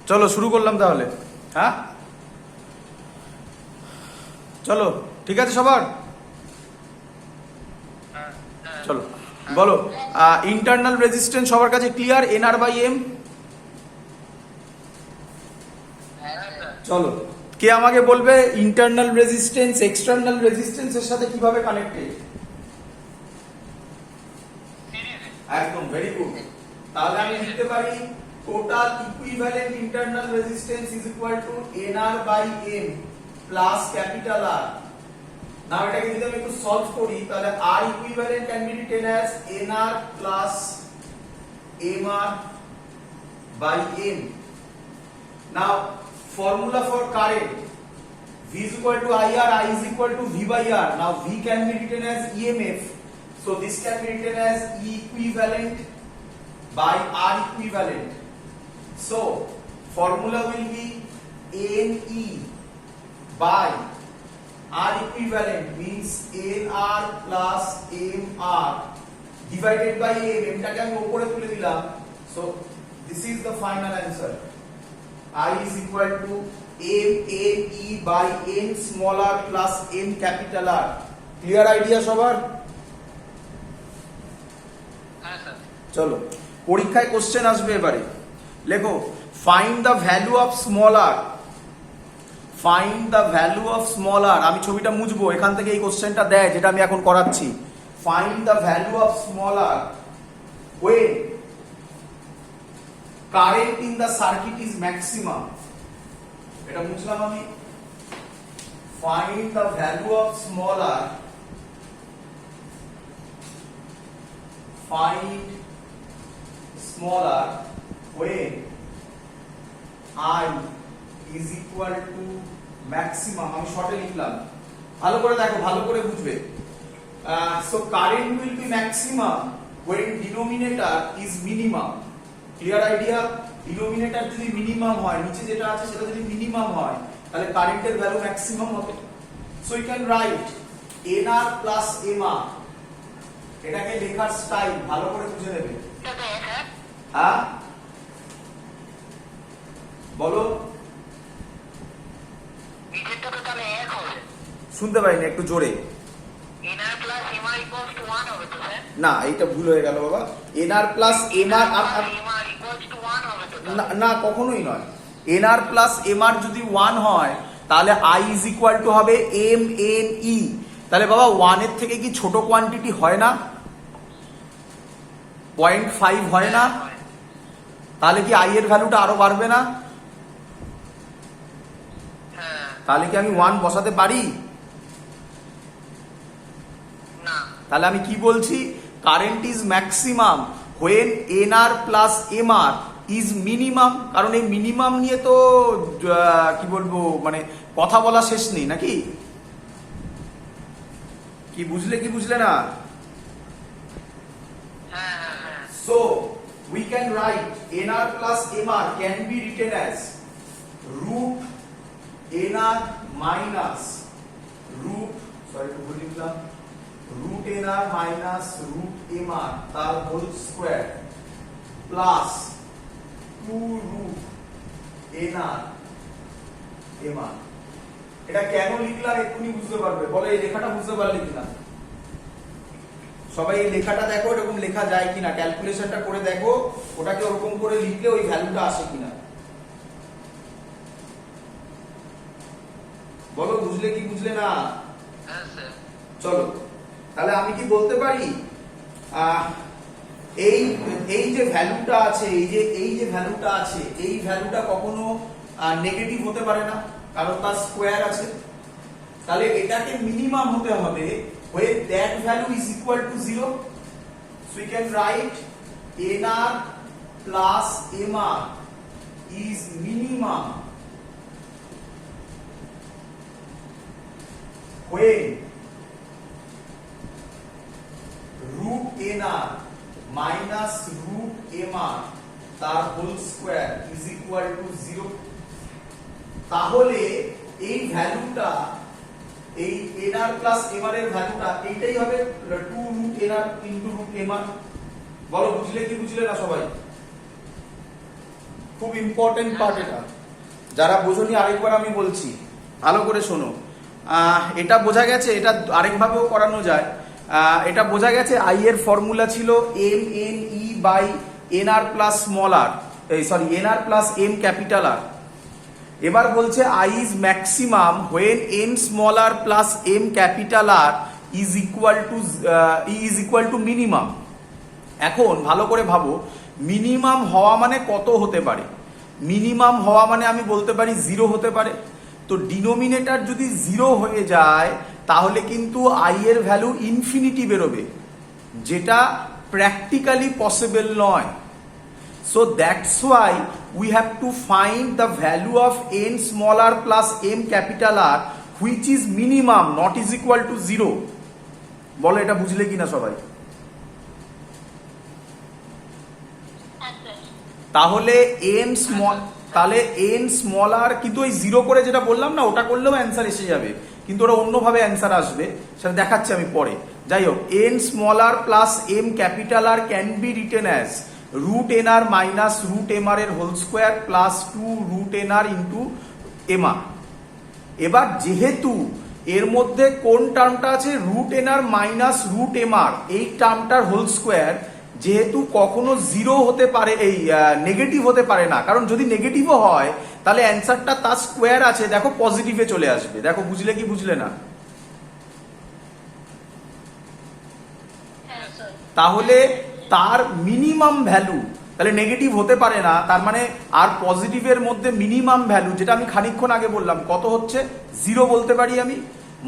চলো শুরু করলাম তাহলে। হ্যাঁ চলো, ঠিক আছে সবার। চলো বলো, ইন্টারনাল রেজিস্ট্যান্স সবার কাছে ক্লিয়ার? NR by M. চলো, কে আমাকে বলবে ইন্টারনাল রেজিস্ট্যান্স এক্সটার্নাল রেজিস্ট্যান্সের সাথে কিভাবে কানেক্টেড? একদম, ভেরি গুড। তাহলে আমি লিখতে পারি total equivalent internal resistance is equal to NR by M plus capital R. Now এটাকে যদি আমি একটু সলভ করি তাহলে R equivalent can be written as NR plus MR by M. Now formula for current, V is equal to IR, I is equal to V by R. Now V can be written as EMF, so this can be written as E equivalent by R equivalent. So formula will be NE by R equivalent means NR plus MR divided by M. M টাকে আমি উপরে তুলে দিলাম, so this is the final answer. I is equal to M N E by N small r plus M capital R. Clear idea সবার? হ্যাঁ sir. চলো, পরীক্ষায় question আসবে এবারে। লেখো find the value of small r. Find the value of small r. আমি ছবিটা মুছবো, এখান থেকে এই কোশ্চেনটা দেয় যেটা আমি এখন করাচ্ছি। Find the value of small r when current in the circuit is maximum. এটা বুঝলাম আমি। Find the value of small r. Find small r when I is equal to maximum. আমি শর্টে লিখলাম, ভালো করে দেখো, ভালো করে বুঝবে। So current will be maximum when denominator is minimum. Clear idea? Denominator যদি মিনিমাম হয়, নিচে যেটা আছে সেটা যদি মিনিমাম হয়, তাহলে কারেন্টের ভ্যালু ম্যাক্সিমাম হবে। So you can write nr plus mr. এটাকে লেখার স্টাইল ভালো করে বুঝে নেবে। হ্যাঁ বলো, নিচেরটা তাহলে এক হবে। শুনতে পাইনি, একটু জোরে। NR plus MR equals to 1 হবে তো স্যার? না, এইটা ভুল হয়ে গেল বাবা। NR plus MR MR equals to 1 হবে তো? না, কখনোই নয়। এনআর প্লাস এমআর যদি 1 হয় তাহলে আই ইজ ইকুয়াল টু হবে এম এন ই। তাহলে বাবা 1 এর থেকে কি ছোট কোয়ান্টিটি হয় না? 0.5 হয় না? তাহলে কি আই এর ভ্যালুটা আরো বাড়বে না? হ্যাঁ। তাহলে কি আমি 1 বসাতে পারি? না। তাহলে আমি কি বলছি? Current is maximum when NR plus MR is minimum. কারণ এই মিনিমাম নিয়ে তো কি বলবো, মানে কথা বলা শেষ নেই নাকি? কি বুঝলে কি বুঝলে না? হ্যাঁ হ্যাঁ হ্যাঁ। So we can write NR plus MR can be written as root NR minus root NR minus root MR তার whole square plus 2 root NR MR। এটা কেন লিখলাম এক্ষুনি বুঝতে পারবে। বলো এই লেখাটা বুঝতে পারলে কিনা? সবাই এই লেখাটা দেখো, এরকম লেখা যায় কিনা, ক্যালকুলেশনটা করে দেখো, ওটাকে ওরকম করে লিখলে ওই ভ্যালুটা আসে কিনা। বলো বুঝলে কি বুঝলে না? হ্যাঁ স্যার। চলো, তাহলে আমি কি বলতে পারি এই যে ভ্যালুটা আছে, এই যে ভ্যালুটা আছে, এই ভ্যালুটা কখনো নেগেটিভ হতে পারে না, কারণ তার স্কোয়ার আছে। তাহলে এটাকে মিনিমাম হতে হবে when that value is equal to 0. So we can write NR plus MR is minimum when root NR minus root MR তার whole square is equal to 0. তাহলে এই ভ্যালুটা, এই nr প্লাস mr এর ভ্যালুটা এইটাই হবে 2 root nr into root mr। বলো বুঝলে কি বুঝলে না সবাই? খুব ইম্পর্টেন্ট পার্ট এটা, যারা বোঝনি আরেকবার আমি বলছি, ভালো করে শোনো। এটা বোঝা গেছে, এটা আরেকভাবেও করানো যায়। এটা বোঝা গেছে আই এর ফর্মুলা ছিল m n e by n r plus small r, sorry n r plus m capital r. এবার বলছে I is maximum when n small r plus m capital r is equal to minimum. এখন ভালো করে ভাবো, minimum হওয়া মানে কত হতে পারে? মিনিমাম হওয়া মানে আমি বলতে পারি 0 হতে পারে। তো ডিনোমিনেটর যদি 0 হয়ে যায় তাহলে কিন্তু আই এর ভ্যালু ইনফিনিটি বেরোবে, যেটা প্র্যাকটিক্যালি পসিবল নয়। So that's why we have to find the value of n small r plus m capital r which is minimum not is equal to 0। বলো এটা বুঝলে কিনা সবাই? তাহলে এন স্মল আর, কিন্তু ওই 0 করে যেটা বললাম না, ওটা করলেও অ্যান্সার এসে যাবে, কিন্তু ওটা অন্যভাবে অ্যান্সার আসবে, সেটা দেখাচ্ছি আমি পরে। যাই হোক, n small r plus m capital R can be written as root n r minus root m r এর whole square plus 2 root n r into m r. এবার যেহেতু এর মধ্যে কোন টার্মটা আছে, root n r minus root m r, এই টার্মটার হোল স্কোয়ার যেহেতু কখনো 0 হতে পারে, এই নেগেটিভ হতে পারে না, কারণ যদি নেগেটিভও হয় তাহলে অ্যান্সারটা তার স্কোয়ার আছে, দেখো পজিটিভে চলে আসবে। দেখো বুঝলে কি বুঝলে না? তাহলে তার মিনিমাম ভ্যালু তাহলে নেগেটিভ হতে পারে না, তার মানে আর পজিটিভের মধ্যে মিনিমাম ভ্যালু, যেটা আমি খানিকক্ষণ আগে বললাম, কত হচ্ছে? 0 বলতে পারি আমি।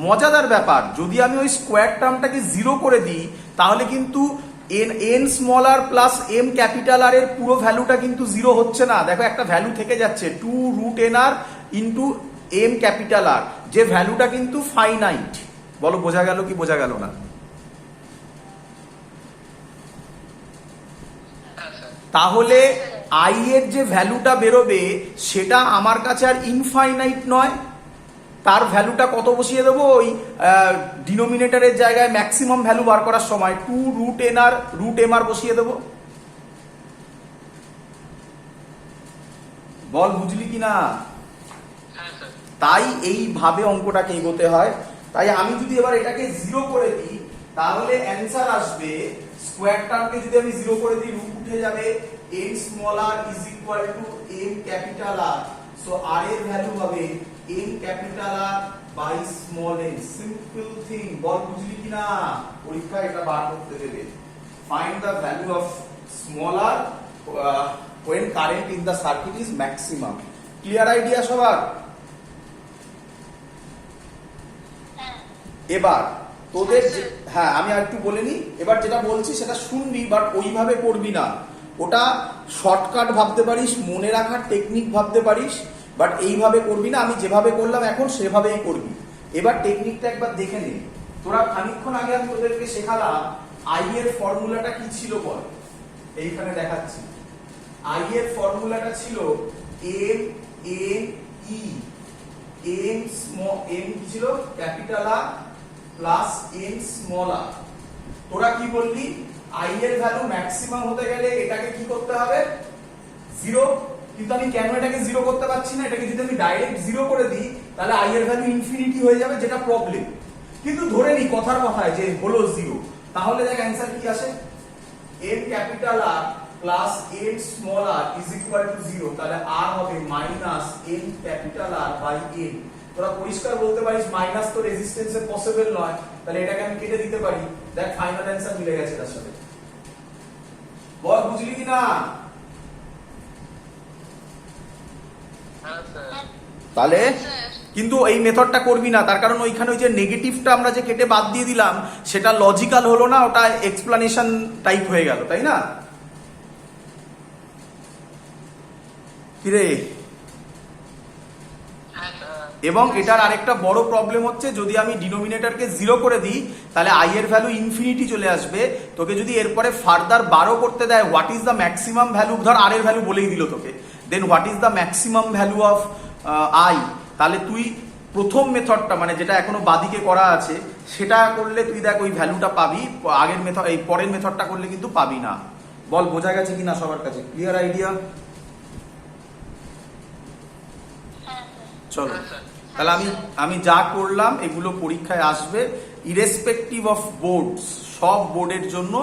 মজাদার ব্যাপার, যদি আমি ওই স্কোয়ার টার্মটাকে 0 করে দিই তাহলে কিন্তু N small r plus m capital আর এর পুরো ভ্যালুটা কিন্তু 0 হচ্ছে না। দেখো একটা ভ্যালু থেকে যাচ্ছে 2 root n r into M capital আর, যে ভ্যালুটা কিন্তু ফাইনাইট। বলো বোঝা গেল কি বোঝা গেল না? তাহলে আই এর যে ভ্যালুটা বেরোবে সেটা আমার কাছে আর ইনফাইনাইট নয়, তার ভ্যালুটা কত বসিয়ে দেবো? ওই ডিনোমিনেটরের জায়গায় ম্যাক্সিমাম ভ্যালু বার করার সময় 2 রুট এন আর রুট এম আর বসিয়ে দেবো। বল বুঝলি কি না? তাই এইভাবে অঙ্কটাকে এগোতে হয়। তাই আমি যদি এবার এটাকে 0 করে দিই তাহলে অ্যান্সার আসবে, স্কোয়ার টার্মকে যদি আমি 0 করে দিই রুট উঠে যাবে, n small r is equal to m capital R. So r এর ভ্যালু হবে m capital R by small n. Simple thing. বল বুঝলি কি না? পরীক্ষা এটা বার করতে দেবে। Find the value of small r when current in the circuit is maximum. Clear idea সবার? এবার তোদের হ্যাঁ আমি আর একটু বলে নিই। এবার যেটা বলছি সেটা শুনবি, বাট ওইভাবে করবি না। ওটা শর্টকাট ভাবতে পারিস, মনে রাখার টেকনিক ভাবতে পারিস, বাট এইভাবে করবি না। আমি যেভাবে করলাম এখন সেভাবেই করবি। এবার টেকনিকটা একবার দেখে নে। তোরা খানিকক্ষণ আগে আমি তোদেরকে শেখালাম আই এর ফর্মুলাটা কি ছিল বল। এইখানে দেখাচ্ছি। আই এর ফর্মুলাটা ছিল m n E, m small m কি ছিল? ক্যাপিটাল আর প্লাস এন স্মল আর। তোরা কি বললি? আই এর ভ্যালু ম্যাক্সিমাম হতে গেলে এটাকে কি করতে হবে? 0। কিন্তু আমি কেন এটাকে 0 করতে পারছি না? এটাকে যদি আমি ডাইরেক্ট 0 করে দিই তাহলে আই এর ভ্যালু ইনফিনিটি হয়ে যাবে, যেটা প্রবলেম। কিন্তু ধরে নি কথার কথায় যে হলো 0, তাহলে দেখ অ্যান্সার কি আসে, m capital R plus n small r is equal to 0। তাহলে আর হবে minus n capital R by n. তোরা পরিষ্কার বলতে পারিস মাইনাস তো রেজিস্ট্যান্সে পসিবল নয়, তাহলে এটাকে আমি কেটে দিতে পারি। দেখ ফাইনাল অ্যান্সার মিলে গেছে তার সাথে। বল বুঝলি কি না? তাহলে কিন্তু এই মেথডটা করবি না, তার কারণ ওইখানে ওই যে নেগেটিভটা আমরা যে কেটে বাদ দিয়ে দিলাম সেটা লজিক্যাল হলো না, ওটা এক্সপ্লানেশন টাইপ হয়ে গেল, তাই না? কিরে? এবং এটার আরেকটা বড় প্রবলেম হচ্ছে, যদি আমি ডিনোমিনেটরকে 0 করে দিই তাহলে আই এর ভ্যালু ইনফিনিটি চলে আসবে। তোকে যদি এরপরে ফার্দার 12 করতে দেয়, what is the maximum value, ধর আর এর ভ্যালু বলেই দিল তোকে, then what is the maximum value of I, তাহলে তুই প্রথম মেথডটা মানে যেটা এখনো বাদিকে করা আছে সেটা করলে তুই দেখ ওই ভ্যালুটা পাবি, আগের মেথড এই পরের মেথডটা করলে কিন্তু পাবি না। বল বোঝা গেছে কিনা সবার কাছে? Clear idea? চলো Yes, sir. তাহলে আমি যা করলাম এগুলো পরীক্ষায় আসবে, ইরেসপেক্টিভ অফ বোর্ডস, সব বোর্ডের জন্য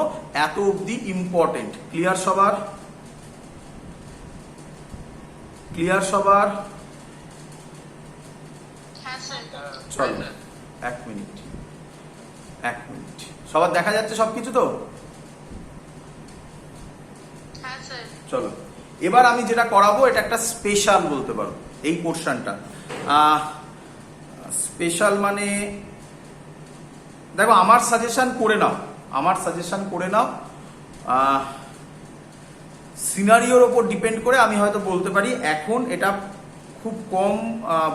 এত অবধি ইম্পর্টেন্ট। ক্লিয়ার সবার? ক্লিয়ার সবার? হ্যাঁ স্যার। চলো এক মিনিট সবার দেখা যাচ্ছে সবকিছু তো? হ্যাঁ স্যার। চলো এবার আমি যেটা করাবো এটা একটা স্পেশাল বলতে পারো এই পোর্শনটা। স্পেশাল মানে দেখো আমার সাজেশন করে নাও, সিনারিওর ওপর ডিপেন্ড করে আমি হয়তো বলতে পারি এখন এটা খুব কম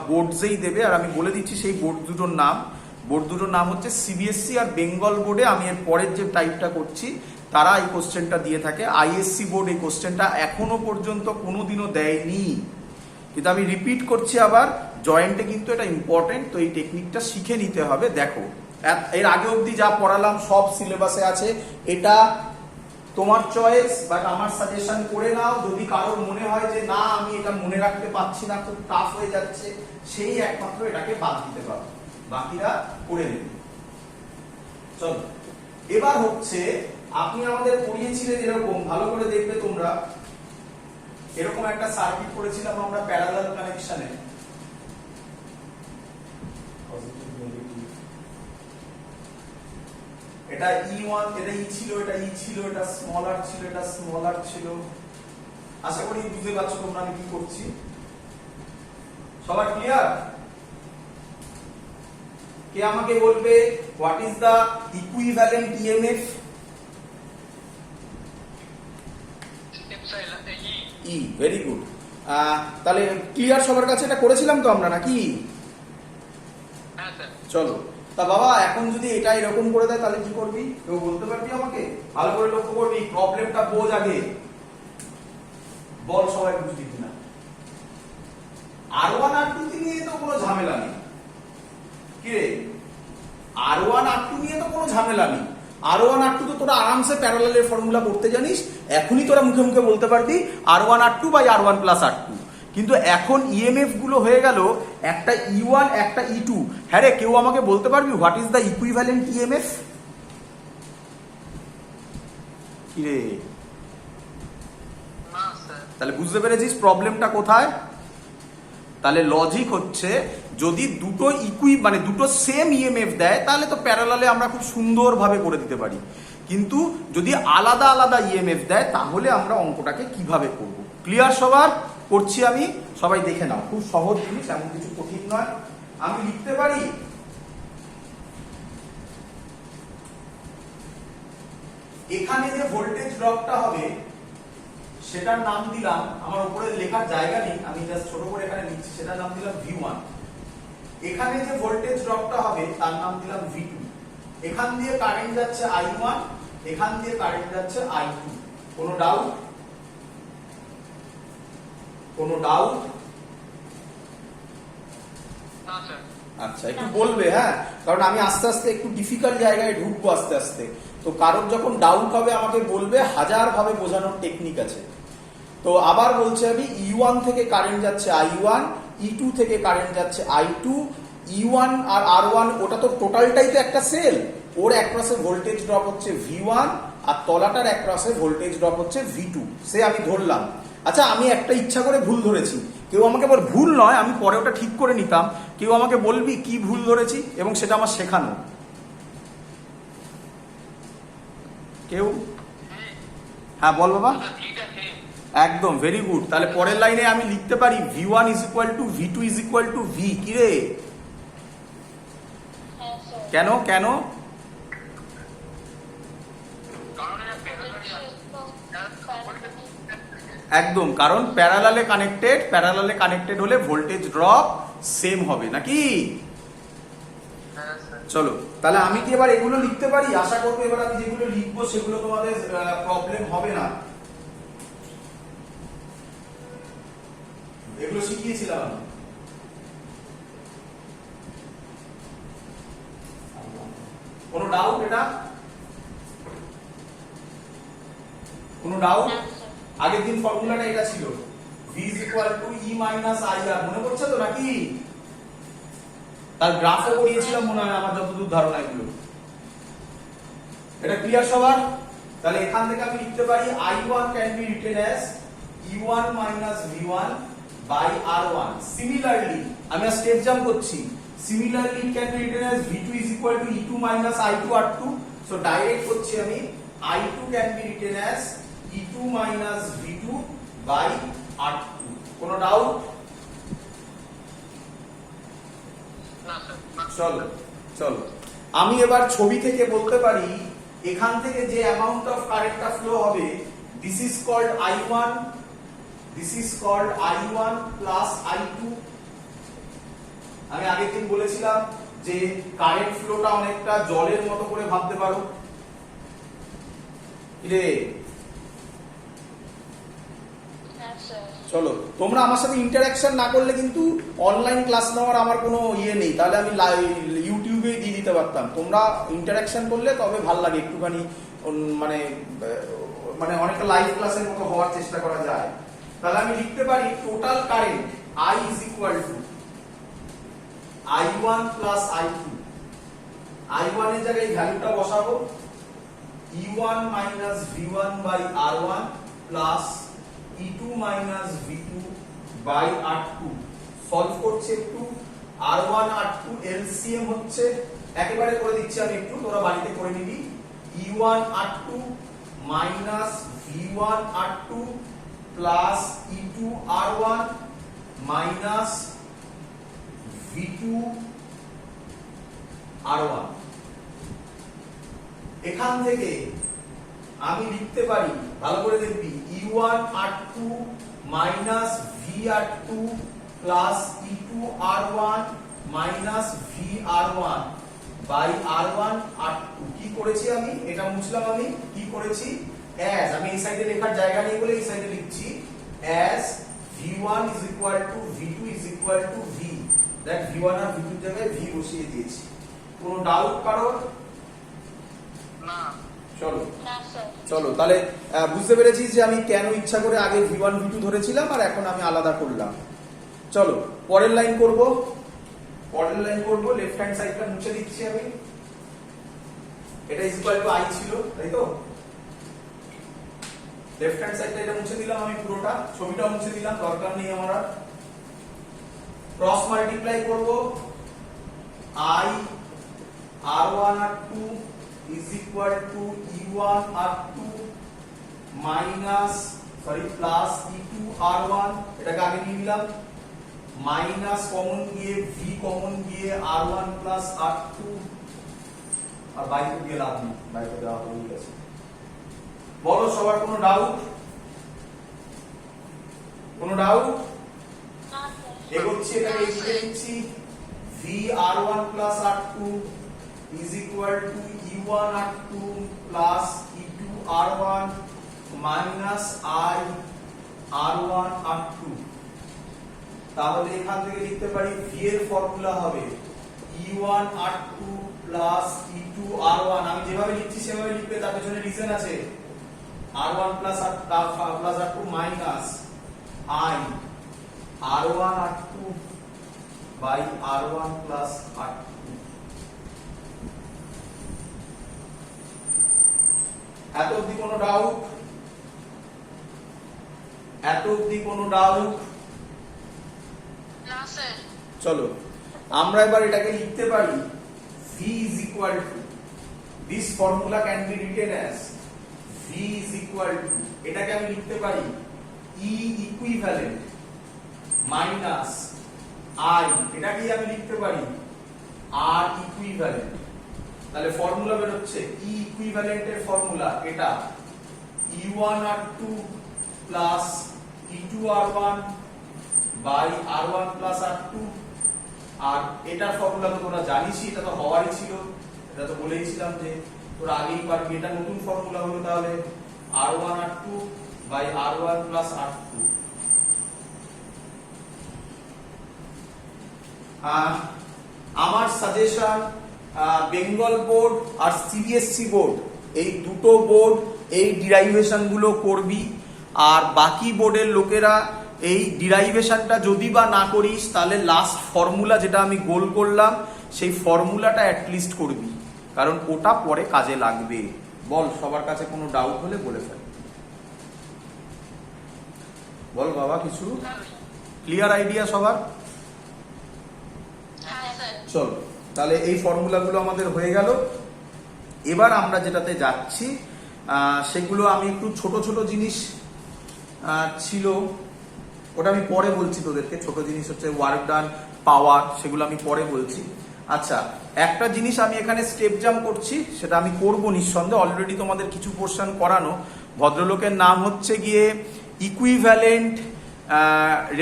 বোর্ডসেই দেবে। আর আমি বলে দিচ্ছি সেই বোর্ড দুটোর নাম হচ্ছে সিবিএসসি আর বেঙ্গল বোর্ডে আমি এর পরের যে টাইপটা করছি তারা এই কোশ্চেনটা দিয়ে থাকে। আইএসসি বোর্ড এই কোশ্চেনটা এখনো পর্যন্ত কোনোদিনও দেয়নি, কিন্তু আমি রিপিট করছি আবার, জয়েন্টে কিন্তু এটা ইম্পর্টেন্ট, তো এই টেকনিকটা শিখে নিতে হবে। দেখো এর আগে অবধি যা পড়ালাম সব সিলেবাসে আছে, এটা তোমার চয়েস, বাট আমার সাজেশন করে নাও। যদি কারোর মনে হয় যে না আমি এটা মনে রাখতে পারছি না, খুব টাফ হয়ে যাচ্ছে, সেই একমাত্র এটাকে বাদ দিতে পারো, বাকিরা করে নেবে। চলো এবার হচ্ছে আপনি আমাদের পড়িয়েছিলেন এরকম, ভালো করে দেখবে তোমরা, এরকম একটা সার্কিট করেছিলাম আমরা প্যারালাল কানেকশনে। এটা E1, এটা E ছিল, এটা E ছিল, এটা স্মল r ছিল, এটা স্মল r ছিল। আশা করি বুঝতে পারছো তোমরা আমি কি করছি। সবার ক্লিয়ার? কে আমাকে বলবে what is the equivalent EMF? Epsilon E. E, very good. তাহলে ক্লিয়ার সবার কাছে? এটা করেছিলাম তো আমরা নাকি? হ্যাঁ স্যার। চলো তা বাবা এখন যদি এটা এরকম করে দেয় তাহলে কি করবি? কেউ বলতে পারবি আমাকে? ভালো করে লক্ষ্য করবি, প্রবলেমটা বোঝ আগে, বল সবাই বুঝবি কিনা। R1 R2 নিয়ে তো কোনো ঝামেলা নেই, কি রে? R1 R2 নিয়ে তো কোনো ঝামেলা নেই। R1 R2 তো তোরা আরামসে প্যারালালের ফর্মুলা করতে জানিস, এখনই তোরা মুখে মুখে বলতে পারবি R1 R2 by R1 plus R2। কিন্তু এখন ইএমএফ গুলো হয়ে গেল একটা E1 একটা E2। হ্যাঁ রে, কেউ আমাকে বলতে পারবি what is the equivalent EMF? কি রে? না স্যার। তাহলে বুঝতে পেরেছিস প্রবলেমটা কোথায়? তাহলে লজিক হচ্ছে যদি দুটো মানে দুটো সেম ইএমএফ দেয় তাহলে তো প্যারালালে আমরা খুব সুন্দরভাবে করে দিতে পারি, কিন্তু যদি আলাদা আলাদা ইএমএফ দেয় তাহলে আমরা অঙ্কটাকে কিভাবে করব। ক্লিয়ার সবার? করছি আমি, সবাই দেখে নাও, খুব সহজ জিনিস, এমন কিছু কঠিন নয়। আমি লিখতে পারি এখানে যে ভোল্টেজ ড্রপটা হবে সেটার নাম দিলাম, আমার উপরে লেখার জায়গা নেই, আমি জাস্ট ছোট করে এখানে লিখছি, সেটার নাম দিলাম V1। এখানে যে ভোল্টেজ ড্রপটা হবে তার নাম দিলাম V2। এখান দিয়ে কারেন্ট যাচ্ছে I1, এখান দিয়ে কারেন্ট যাচ্ছে I2। কোনো ডাউট? কোনো ডাউট? না স্যার। আচ্ছা একটু বলবে, হ্যাঁ, কারণ আমি আস্তে আস্তে একটু ডিফিকাল্ট জায়গায় ঢুকবো আস্তে আস্তে, তো কারোর যখন ডাউট হবে আমাকে বলবে, হাজার ভাবে বোঝানোর টেকনিক আছে। তো আবার বলছি আমি, E1 থেকে কারেন্ট যাচ্ছে I1, E2 থেকে কারেন্ট যাচ্ছে I2, E1 আর R1 ওটা তো টোটালটাই তো একটা সেল, ওর একপাশে ভোল্টেজ ড্রপ হচ্ছে V1 আর তলাটার একপাশে ভোল্টেজ ড্রপ হচ্ছে V2, সে আমি ধরলাম। আচ্ছা আমি একটা ইচ্ছা করে ভুল ধরেছি, কেউ আমাকে বল, ভুল নয়, আমি পরে ওটা ঠিক করে নিতাম, কেউ আমাকে বলবি কি ভুল ধরেছি এবং সেটা আমার শেখানো? কেউ? হ্যাঁ বল বাবা। এটা সেম। একদম ভেরি গুড। তাহলে পরের লাইনে আমি লিখতে পারি V1 is equal two V2 is equal two V। কি রে? হ্যাঁ স্যার। কেন কেন? কারণ এটা প্যারালাল। একদম, কারণ প্যারালালে কানেক্টেড হলে ভোল্টেজ ড্রপ সেম হবে নাকি? হ্যাঁ স্যার। চলো তাহলে আমি কি এবার এগুলো লিখতে পারি? আশা করবো এবার আমি যেগুলো লিখবো সেগুলো তোমাদের প্রবলেম হবে না। এগুলো শিখিয়েছিলাম আমি। কোনো ডাউট? এটা কোনো ডাউট? হ্যাঁ স্যার। আগের দিন ফর্মুলাটা এটা ছিল, V is equal to E minus IR, মনে পড়ছে তো নাকি? তার গ্রাফও করিয়েছিলাম মনে হয় আমার যতদূর ধারণা এগুলো। এটা ক্লিয়ার সবার? তাহলে এখান থেকে আমি লিখতে পারি I1 can be written as E1 minus V1 by R1. Similarly, আমি আর স্টেপ জাম্প করছি। Similarly, it can be written as V2 is equal to E2 minus I2 R2. So direct করছি আমি I2 can be written as E2 minus V2 by R2. কোনো doubt? না sir, না। চলো চলো আমি এবার ছবি থেকে বলতে পারি এখান থেকে যে অ্যামাউন্ট অফ কারেন্টটা ফ্লো হবে this is called I1, this is called I1 plus I2। আমি আগের দিন বলেছিলাম যে কারেন্ট ফ্লোটা অনেকটা জলের মতো করে ভাবতে পারো। রে Yes, sir. চলো তোমরা আমার সাথে ইন্টারঅ্যাকশন না করলে কিন্তু অনলাইন ক্লাস নেওয়ার আমার কোনো ইয়ে নেই, তাহলে আমি ইউটিউবে দিয়ে দিতে পারতাম। তোমরা ইন্টারঅ্যাকশন করলে তবে ভাল লাগে একটুখানি, মানে মানে অনেকটা লাইভ ক্লাসের মতো হওয়ার চেষ্টা করা যায়। তাহলে আমি লিখতে পারি total current I is equal to I1 plus I2। I1 এর জায়গায় ভ্যালুটা বসাবো E1 minus V1 by R1 plus E2 minus V2 by R2। Solve করছে একটু, R1 R2 LCM হচ্ছে, একেবারে করে দিচ্ছি আমি একটু, তোরা বাড়িতে করে নিবি। E1 R2 minus V1 R2 plus E2 R1 minus V2 R1। এখান থেকে আমি লিখতে পারি, ভালো করে দেখবি, E1 R2 minus V R2 plus E2 R1 minus V R1 by R1 R2। কি করেছি আমি? এটা মুছলাম আমি। কি করেছি? as, আমি এই সাইডে লেখার জায়গা নেই বলে এই সাইডে লিখছি as V1 is equal to V2 is equal to V, that V1 R V2 এর জায়গায় V বসিয়ে দিয়েছি। কোনো ডাউট কারোর? না। চলো Yes, sir. চলো তাহলে বুঝতে পেরেছিস যে আমি কেন ইচ্ছা করে আগে V1 V2 ধরেছিলাম আর এখন আমি আলাদা করলাম। চলো পরের লাইন করব, পরের লাইন করব। লেফট হ্যান্ড সাইডটা মুছে দিচ্ছি আমি। এটা ইজ ইকুয়াল টু I ছিল, তাই তো? লেফট হ্যান্ড সাইডটা এটা মুছে দিলাম আমি, পুরোটা ছবিটা মুছে দিলাম, দরকার নেই আমার আর। ক্রস মাল্টিপ্লাই করব I R1 R2 is equal to E1 R2 minus plus E2 R1, এটাকে আগে নিয়ে নিলাম, মাইনাস কমন গিয়ে V কমন গিয়ে R1 plus R2, আর বাইরে দিয়ে লাভ নেই, বাইরে দেওয়া হয়ে গেছে। বলো সবার কোনো ডাউট? কোনো ডাউট? No, sir. এগোচ্ছি, এটাকে লিখে দিচ্ছি V R1 plus R2 is equal to E1 R2 plus E2 R1 minus I R1 R2। তাহলে এখান থেকে লিখতে পারি V এর ফর্মুলা হবে E1 R2 plus E2 R1। আমি যেভাবে লিখছি সেভাবে লিখবে, তার পেছনে রিজন আছে। R1 plus R2 minus I R1 R2 by R1 plus R2। এত অবধি কোনো ডাউট? এত অবধি কোনো ডাউট? No, sir. চলো আমরা এবার এটাকে লিখতে পারি V is equal to, this formula can be written as V is equal to, এটাকে আমি লিখতে পারি E equivalent minus I, এটাকে আমি লিখতে পারি R equivalent। তাহলে ফর্মুলা বের হচ্ছে E equivalent এর ফর্মুলা এটা E1 R2 plus E2 R1 by R1 plus R2। আর এটার ফর্মুলা তো তোমরা জানিসই, এটা তো হওয়ারই ছিল, এটা তো বলেইছিলাম যে তোরা আগেই পারবি। এটা নতুন ফর্মুলা হলো তাহলে R1 R2 by R1 plus R2। আমার সাজেশন বেঙ্গল বোর্ড আর সিবিএসসি বোর্ড, এই দুটো বোর্ড এই ডিরাইভেশন গুলো করবি। আর বাকি বোর্ডের লোকেরা এই ডিরাইভেশনটা যদি বা না করিস তাহলে লাস্ট ফর্মুলা যেটা আমি গোল করলাম সেই ফর্মুলাটা অ্যাটলিস্ট করবি, কারণ ওটা পরে কাজে লাগবে। বল, সবার কাছে কোনো ডাউট হলে বলে ফেল। বল বাবা, কিছু ক্লিয়ার আইডিয়া সবার? হ্যাঁ স্যার। চলো, তাহলে এই ফর্মুলাগুলো আমাদের হয়ে গেল। এবার আমরা যেটাতে যাচ্ছি সেগুলো আমি একটু ছোট ছোট জিনিস ছিল, ওটা আমি পরে বলছি তোদেরকে। ছোট জিনিস হচ্ছে ওয়ার্ক ডান, পাওয়ার, সেগুলো আমি পরে বলছি। আচ্ছা, একটা জিনিস আমি এখানে স্টেপ জাম্প করছি, সেটা আমি করব নিঃসন্দেহে, অলরেডি তোমাদের কিছু পোর্শন করানো। ভদ্রলোকের নাম হচ্ছে গিয়ে ইকুইভ্যালেন্ট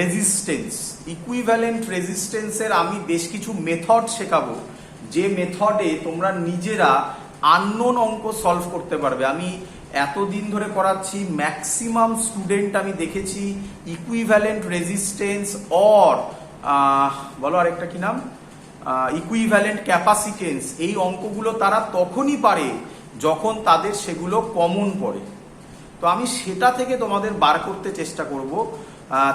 রেজিস্টেন্স। ইকুইভ্যালেন্ট রেজিস্টেন্সের আমি বেশ কিছু মেথড শেখাবো, যে মেথডে তোমরা নিজেরা আননোন অঙ্ক সলভ করতে পারবে। আমি এতদিন ধরে করাচ্ছি, ম্যাক্সিমাম স্টুডেন্ট আমি দেখেছি ইকুইভ্যালেন্ট রেজিস্টেন্স অর বলো আরেকটা কি নাম, ইকুইভ্যালেন্ট ক্যাপাসিটেন্স, এই অঙ্কগুলো তারা তখনই পারে যখন তাদের সেগুলো কমন পড়ে। তো আমি সেটা থেকে তোমাদের বার করতে চেষ্টা করব।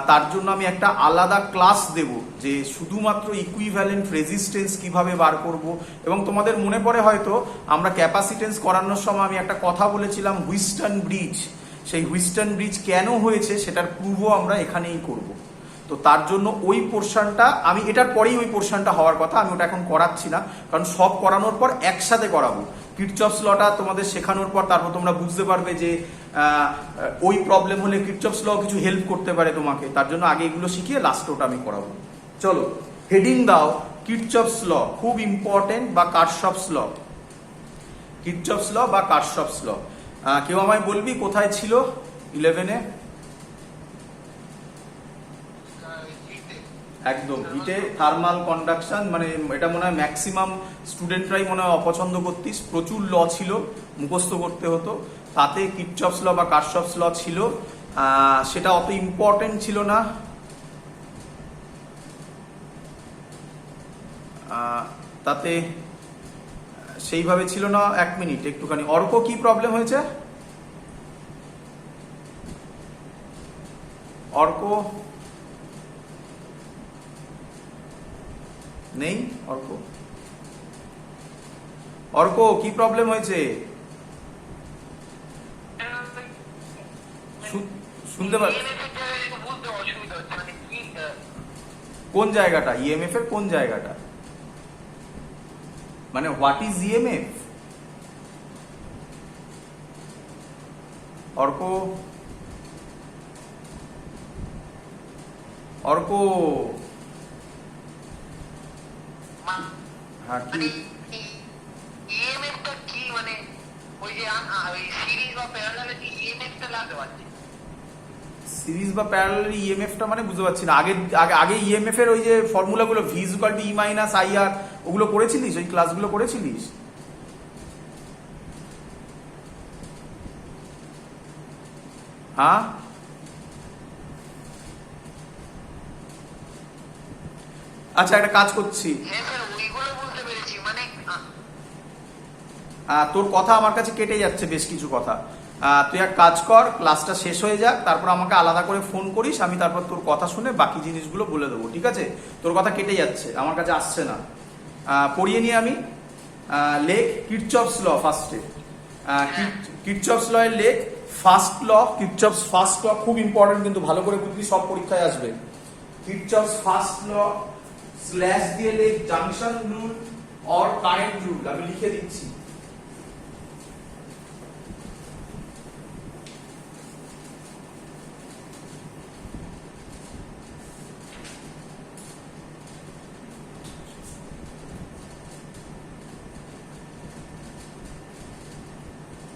তার জন্য আমি একটা আলাদা ক্লাস দেব, যে শুধুমাত্র ইকুইভ্যালেন্ট রেজিস্টেন্স কিভাবে বার করব। এবং তোমাদের মনে পড়ে হয়তো আমরা ক্যাপাসিটেন্স করানোর সময় আমি একটা কথা বলেছিলাম, হুইস্টন ব্রিজ। সেই হুইস্টন ব্রিজ কেন হয়েছে সেটার প্রুভও আমরা এখানেই করব। তো তার জন্য ওই পোর্শনটা আমি, এটার পরেই ওই পোর্শনটা হওয়ার কথা, আমি ওটা এখন করাচ্ছি না, কারণ সব করানোর পর একসাথে করাবো। কিরচফস লটা তোমাদের শেখানোর পর তারপর তোমরা বুঝতে পারবে যে ওই প্রবলেম হলে কিরচফস ল কিছু হেল্প করতে পারে তোমাকে। তার জন্য আগে এগুলো শিখিয়ে লাস্ট ওটা আমি করাবো। চলো, হেডিং দাও কিরচফস ল, খুব ইম্পর্টেন্ট, বা কারশফস ল। কিরচফস ল বা কারশফস ল, কেউ আমায় বলবি কোথায় ছিল 11-এ? একদম হিটে থার্মাল কন্ডাকশন, মানে এটা মনে হয় ম্যাক্সিমাম স্টুডেন্টরাই মনে হয় অপছন্দ করতিস। প্রচুর ল ছিল, মুখস্থ করতে হতো, তাতে কিরচফস ল বা কারশফস ল ছিল। সেটা অত ইম্পর্টেন্ট ছিল না, তাতে সেইভাবে ছিল না। এক মিনিট একটুখানি, অর্ক কি প্রবলেম হয়েছে? অর্ক নেই? অর্ক, অর্ক কি প্রবলেম হয়েছে? শুনতে পাচ্ছি। কোন জায়গাটা? ইএমএফ এর কোন জায়গাটা? মানে what is EMF? Arka, Arka, হ্যাঁ কি ইএমএফটা কি, মানে ওই যে ওই সিরিজ বা প্যারালালিটি ইএমএফটা লাগতে পারছে। সিরিজ বা প্যারালাল ইএমএফটা মানে বুঝতে পারছি না। আগে আগে আগে ইএমএফ এর ওই যে ফর্মুলাগুলো V equal to E minus IR, ওগুলো করেছিলিস? ওই ক্লাসগুলো করেছিলিস? হ্যাঁ, আচ্ছা একটা কাজ করছি, হ্যাঁ স্যার, ওইগুলো বুঝতে পেরেছি। মানে তোর কথা আমার কাছে কেটে যাচ্ছে বেশ কিছু কথা। তুই এক কাজ কর, ক্লাসটা শেষ হয়ে যাক, তারপর আমাকে আলাদা করে ফোন করিস, আমি তারপর তোর কথা শুনে বাকি জিনিসগুলো বলে দেবো, ঠিক আছে? তোর কথা কেটে যাচ্ছে, আমার কাছে আসছে না। পড়িয়ে নিয়ে আমি লেখ কিরচফস ল ফার্স্টে। কিরচফস ল এর লেখ ফার্স্ট ল, কিরচফস ফার্স্ট ল খুব ইম্পর্টেন্ট, কিন্তু ভালো করে বুঝবি, সব পরীক্ষায় আসবে। কিরচফস ফার্স্ট ল স্ল্যাশ দিয়ে লেখ junction rule or current rule. আমি লিখে দিচ্ছি।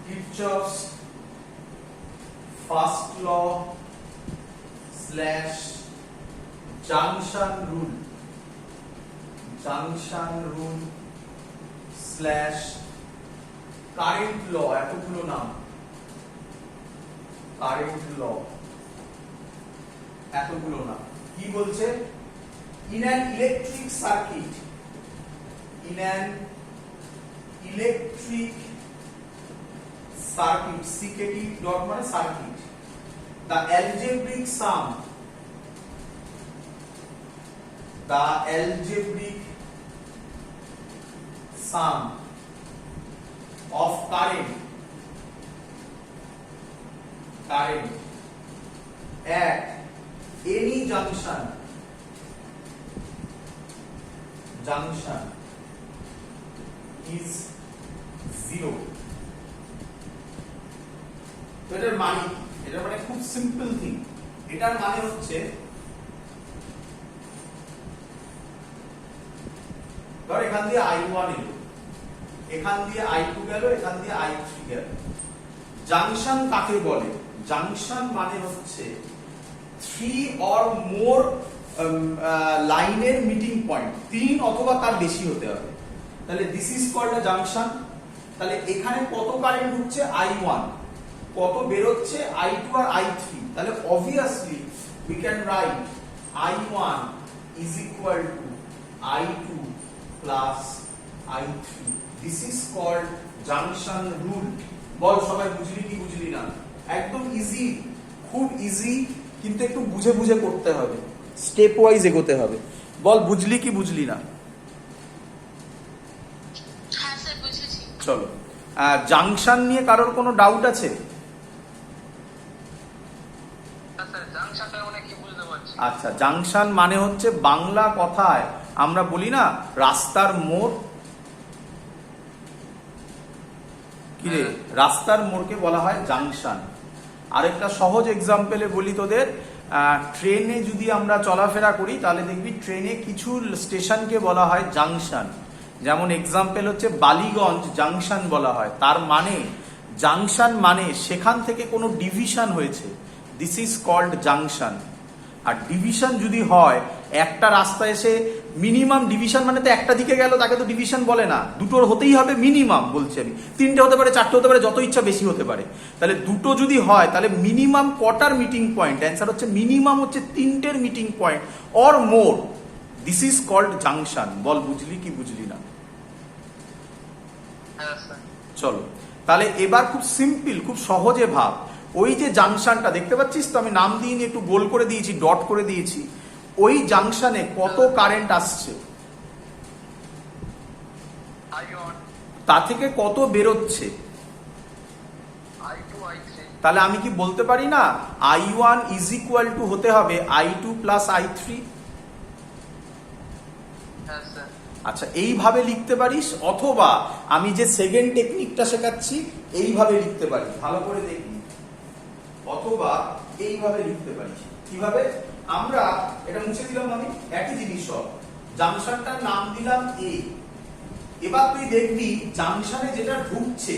Kirchhoff's first law slash junction rule slash current law, এতগুলো নাম, current law, এতগুলো নাম। কি বলছে? in an electric circuit, CKT dot মানে circuit, the algebraic sum the algebraic sum of current at any junction is 0. তো এটার মানে কি? এটা মানে খুব সিম্পল থিং। এটার মানে হচ্ছে ধর এখান দিয়ে I1 এলো, এখান দিয়ে I2 গেল, এখান দিয়ে I3 গেল। জাংশন কাকে বলে? জাংশন মানে হচ্ছে 3 or more লাইনের মিটিং পয়েন্ট, 3 অথবা তার বেশি হতে হবে। তাহলে this is called a junction. তাহলে এখানে কত কারেন্ট ঢুকছে? I1, কত বের হচ্ছে? I2 আর I3। তাহলে obviously we can write I1 is equal to I2 plus I3. This is called junction rule. বল সবাই বুঝলি কি বুঝলি না? একদম ইজি, খুব ইজি, কিন্তু একটু বুঝে বুঝে করতে হবে, স্টেপ ওয়াইজ এগোতে হবে। বল বুঝলি কি বুঝলি না? হ্যাঁ স্যার বুঝেছি। চলো, জাংশন নিয়ে কারোর কোনো ডাউট আছে? আচ্ছা, জাংশন মানে হচ্ছে বাংলা কথায় আমরা বলি না রাস্তার মোড়, কি রে, রাস্তার মোড়কে বলা হয় জাংশন। আরেকটা সহজ এক্সাম্পলে বলি তোদের, ট্রেনে যদি আমরা চলাফেরা করি তাহলে দেখবি ট্রেনে কিছু স্টেশনকে বলা হয় জাংশন। যেমন এক্সাম্পল হচ্ছে বালিগঞ্জ জাংশন বলা হয়। তার মানে জাংশন মানে সেখান থেকে কোনো ডিভিশন হয়েছে, দিস ইজ কল্ড জাংশন। আর ডিভিশন যদি হয়, একটা রাস্তা এসে মিনিমাম ডিভিশন মানে তো একটা দিকে গেল, তাকে তো ডিভিশন বলে না, দুটোর হতেই হবে মিনিমাম, বলছি আমি। 3টে হতে পারে, 4টে হতে পারে, যত ইচ্ছা বেশি হতে পারে। তাহলে দুটো যদি হয় তাহলে মিনিমাম কটার মিটিং পয়েন্ট? অ্যান্সার হচ্ছে মিনিমাম হচ্ছে 3টের meeting point or more, this is called junction. বল বুঝলি কি বুঝলি না? চলো তাহলে এবার খুব সিম্পল, খুব সহজে ভাব। ওই যে জাংশনটা দেখতে পাচ্ছিস তো, আমি নাম দিইনি, একটু গোল করে দিয়েছি, ডট করে দিয়েছি। ওই জাংশনে কত কারেন্ট আসছে, তা থেকে কত বেরোচ্ছে? তাহলে আমি কি বলতে পারি না I1 ইজ ইকুয়াল টু হতে হবে I2 প্লাস I3? আচ্ছা, এইভাবে লিখতে পারিস, অথবা আমি যে সেকেন্ড টেকনিকটা শেখাচ্ছি এইভাবে লিখতে পারিস, ভালো করে দেখি। অথবা এইভাবে লিখতে পারিস। কিভাবে? আমরা এটা মুছে দিলাম, আমি একই জিনিস, সব জাংশনটার নাম দিলাম A। এবার তুই দেখবি জাংশনে যেটা ঢুকছে,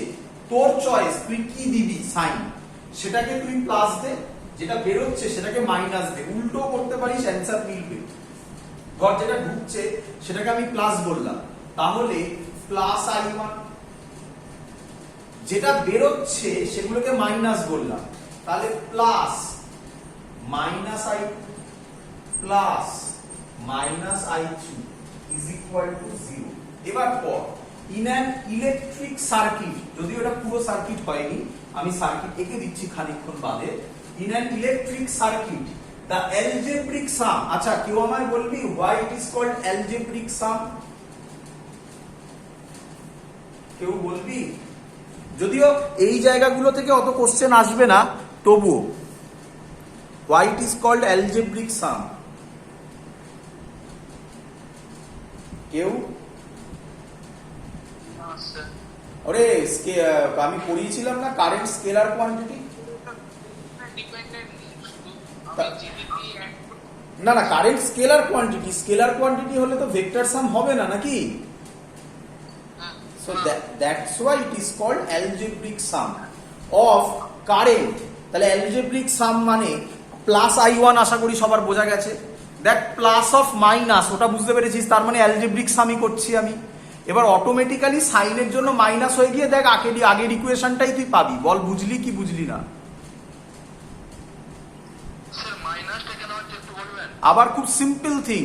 তোর চয়েস, তুই কি দিবি সাইন, সেটাকে তুই প্লাস দে, যেটা বেরোচ্ছে সেটাকে মাইনাস দে, উল্টো করতে পারিস, অ্যান্সার মিলবে। ধর যেটা ঢুকছে সেটাকে আমি প্লাস বললাম, তাহলে প্লাস I1, যেটা বেরোচ্ছে সেগুলোকে মাইনাস বললাম, তাহলে plus minus I2 plus minus I3 is equal to 0। এবার পর ইন অ্যান ইলেকট্রিক সার্কিট, যদি ওটা পুরো সার্কিট হয়নি, আমি সার্কিট এঁকে দিচ্ছি খানিকক্ষণ বাদে। In an electric circuit the algebraic sum, আচ্ছা কেউ আমায় বলবি why it is called algebraic sum? কেউ বলবি? যদিও এই জায়গাগুলো থেকে অত কোশ্চেন আসবে না, তবুও why it is called algebraic sum? কেউ? আরে আমি পড়িয়েছিলাম না কারেন্ট স্কেলার কোয়ান্টিটি? না না, current scalar quantity, scalar quantity হলে তো ভেক্টর সাম হবে না নাকি? So that's why it is called algebraic sum of current. তাহলে algebraic sum মানে প্লাস I1, আশা করি সবার বোঝা গেছে। দ্যাট প্লাস অফ মাইনাস, ওটা বুঝতে পেরেছিস, তার মানে algebraic sumই করছি আমি। এবার অটোমেটিক্যালি সাইনের জন্য মাইনাস হয়ে গিয়ে দেখ আগের ইকুয়েশনটাই তুই পাবি। বল বুঝলি কি বুঝলি না? আবার খুব সিম্পল থিং,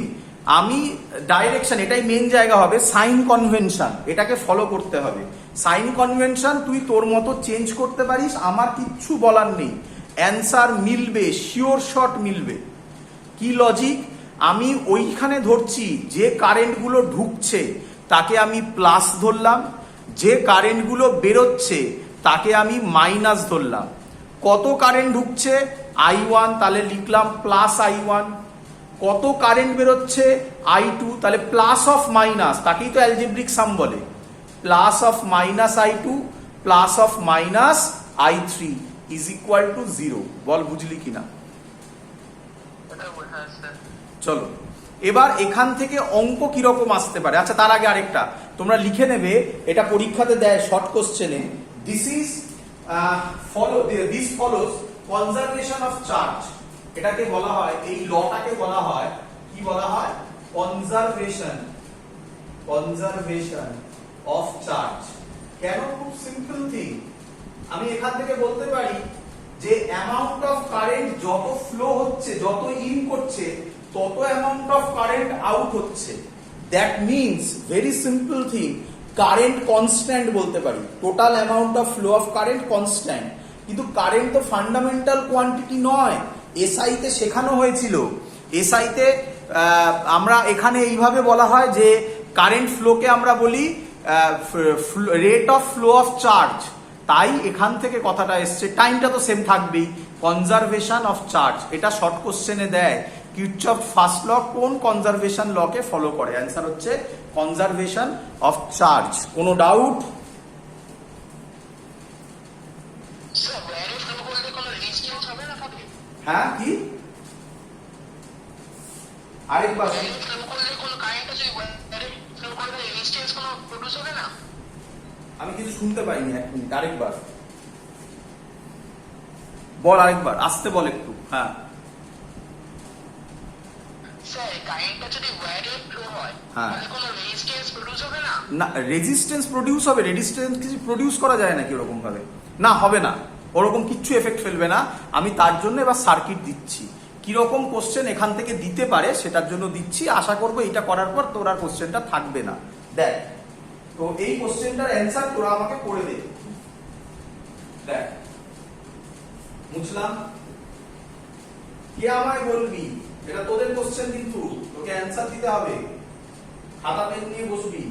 আমি ডাইরেকশন, এটাই মেন জায়গা হবে, সাইন কনভেনশন, এটাকে ফলো করতে হবে। সাইন কনভেনশন তুই তোর মতো চেঞ্জ করতে পারিস, আমার কিচ্ছু বলার নেই, অ্যান্সার মিলবে, শিওর শট মিলবে। কি লজিক? আমি ওইখানে ধরছি যে কারেন্টগুলো ঢুকছে তাকে আমি প্লাস ধরলাম, যে কারেন্টগুলো বেরোচ্ছে তাকে আমি মাইনাস ধরলাম। কত কারেন্ট ঢুকছে I1, তাহলে লিখলাম প্লাস I1। কত কারেন্ট বেরোচ্ছে I2, তাহলে প্লাস অফ মাইনাস, তাকেই তো অ্যালজেব্রিক সাম বলে। Plus of minus I2 plus of minus I3 is equal to 0। বল বুঝলি কিনা? হ্যাঁ স্যার। চলো এবার এখান থেকে অঙ্ক কিরকম আসতে পারে। আচ্ছা তার আগে আরেকটা তোমরা লিখে নেবে, এটা পরীক্ষাতে দেয় শর্ট কোশ্চেনে। This follows conservation of charge. এটাকে বলা হয়, এই লটাকে বলা হয়, কি বলা হয়? Conservation of charge. কেন? খুব সিম্পল থিং। আমি এখান থেকে বলতে পারি যে অ্যামাউন্ট অফ কারেন্ট যত ফ্লো হচ্ছে, যত ইন করছে, তত অ্যামাউন্ট অফ কারেন্ট আউট হচ্ছে। That means very simple thing, current constant বলতে পারি। Total amount of flow of current constant. কিন্তু কারেন্ট তো ফান্ডামেন্টাল কোয়ান্টিটি নয়। এসআইতে শেখানো হয়েছিল, এসআইতে আমরা এখানে এইভাবে বলা হয় যে কারেন্ট ফ্লোকে আমরা বলি rate of flow of charge. তাই এখান থেকে কথাটা এসছে, টাইমটা তো সেম থাকবেই। কনজারভেশন অফ চার্জ, এটা শর্ট কোশ্চেনে দেয়। কিরচফ ফার্স্ট ল কোন কনজারভেশন লকে ফলো করে? অ্যান্সার হচ্ছে কনজারভেশন অফ চার্জ। কোনো ডাউট? স্যার ওয়্যারে ফ্লো করলে কোনো রেজিস্ট্যান্স হবে না থাকে? হ্যাঁ কি? আরেকবার ওয়্যারে ফ্লো করলে কোনো কারেন্ট যদি ওয়্যারে ফ্লো করলে রেজিস্ট্যান্স কোনো প্রডিউস হবে না? আমি কিছু শুনতে পাইনি, এক মিনিট আরেকবার বল, আরেকবার আসতে বল একটু। হ্যাঁ স্যার কারেন্টটা যদি ওয়্যারে ফ্লো হয় তাহলে কোনো রেজিস্ট্যান্স প্রডিউস হবে না? না, রেজিস্ট্যান্স প্রডিউস হবে? রেজিস্ট্যান্স কিছু প্রডিউস করা যায় নাকি ওরকম ভাবে? না, হবে না, ওরকম কিচ্ছু এফেক্ট ফেলবে না। আমি তার জন্য এবার সার্কিট দিচ্ছি। কিরকম কোশ্চেন এখান থেকে দিতে পারে সেটার জন্য দিচ্ছি। আশা করবো এটা করার পর তোর আর কোশ্চেনটা থাকবে না। দেখ, তো এই কোশ্চেনটার অ্যান্সার তোরা আমাকে করে দে। দেখ, বুঝলাম? কে আমায় বলবি? এটা তোদের কোশ্চেন, কিন্তু তোকে অ্যান্সার দিতে হবে। খাতা পেন নিয়ে বসবি।